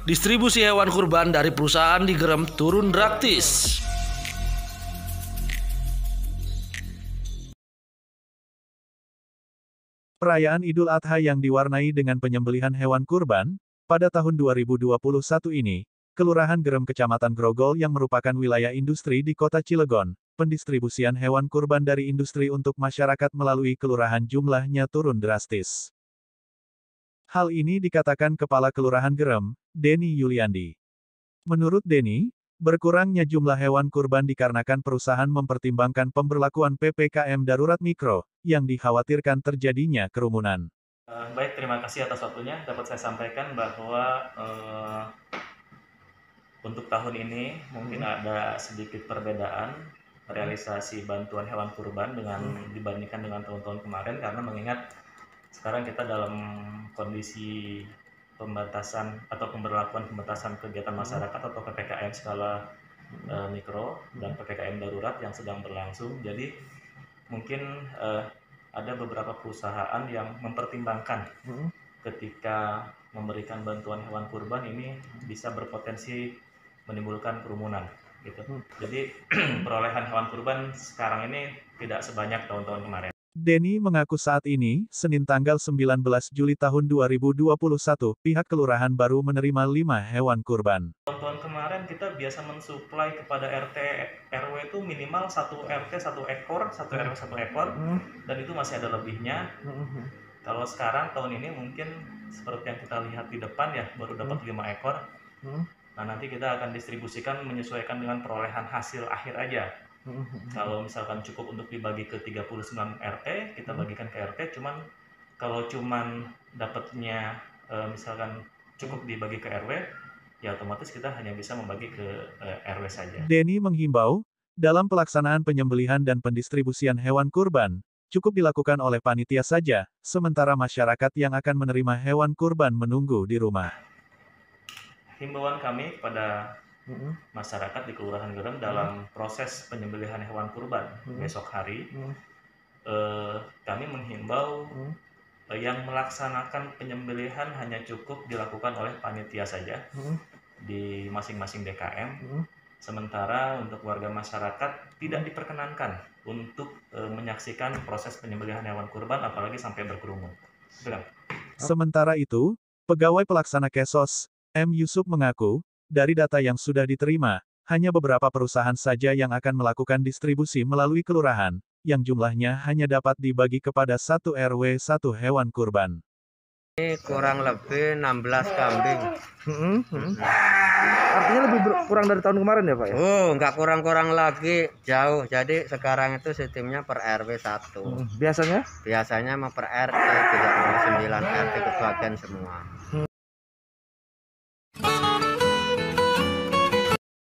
Distribusi hewan kurban dari perusahaan di Gerem turun drastis. Perayaan Idul Adha yang diwarnai dengan penyembelihan hewan kurban, pada tahun 2021 ini, Kelurahan Gerem Kecamatan Grogol yang merupakan wilayah industri di Kota Cilegon, pendistribusian hewan kurban dari industri untuk masyarakat melalui kelurahan jumlahnya turun drastis. Hal ini dikatakan Kepala Kelurahan Gerem, Denny Yuliandi. Menurut Denny, berkurangnya jumlah hewan kurban dikarenakan perusahaan mempertimbangkan pemberlakuan PPKM Darurat Mikro, yang dikhawatirkan terjadinya kerumunan. Baik, terima kasih atas waktunya. Dapat saya sampaikan bahwa untuk tahun ini mungkin ada sedikit perbedaan realisasi bantuan hewan kurban dibandingkan dengan tahun-tahun kemarin, karena mengingat sekarang kita dalam kondisi pembatasan atau pemberlakuan pembatasan kegiatan masyarakat atau PPKM skala mikro dan PPKM darurat yang sedang berlangsung. Jadi mungkin ada beberapa perusahaan yang mempertimbangkan ketika memberikan bantuan hewan kurban ini bisa berpotensi menimbulkan kerumunan gitu. Jadi perolehan hewan kurban sekarang ini tidak sebanyak tahun-tahun kemarin. Denny mengaku saat ini, Senin tanggal 19 Juli tahun 2021, pihak kelurahan baru menerima 5 hewan kurban. Tahun-tahun kemarin kita biasa mensuplai kepada RT RW itu minimal 1 RT 1 ekor, 1 RW 1 ekor, dan itu masih ada lebihnya. Kalau sekarang tahun ini mungkin seperti yang kita lihat di depan ya, baru dapat 5 ekor. Nah, nanti kita akan distribusikan menyesuaikan dengan perolehan hasil akhir aja. Kalau misalkan cukup untuk dibagi ke 39 RT, kita bagikan ke RT, kalau dapatnya misalkan cukup dibagi ke RW, ya otomatis kita hanya bisa membagi ke RW saja. Denny menghimbau, dalam pelaksanaan penyembelihan dan pendistribusian hewan kurban, cukup dilakukan oleh panitia saja, sementara masyarakat yang akan menerima hewan kurban menunggu di rumah. Himbauan kami kepada masyarakat di Kelurahan Gerem dalam proses penyembelihan hewan kurban besok hari, kami menghimbau yang melaksanakan penyembelihan hanya cukup dilakukan oleh panitia saja di masing-masing DKM, sementara untuk warga masyarakat tidak diperkenankan untuk menyaksikan proses penyembelihan hewan kurban apalagi sampai berkerumun. Sementara itu, pegawai pelaksana Kesos, M. Yusuf mengaku, dari data yang sudah diterima, hanya beberapa perusahaan saja yang akan melakukan distribusi melalui kelurahan, yang jumlahnya hanya dapat dibagi kepada 1 RW 1 hewan kurban. Ini kurang lebih 16 kambing. Artinya lebih kurang dari tahun kemarin ya Pak ya? Oh, nggak kurang-kurang lagi, jauh. Jadi sekarang itu sistemnya per RW 1. Biasanya? Biasanya mah per RT, 39 RT kebagian semua.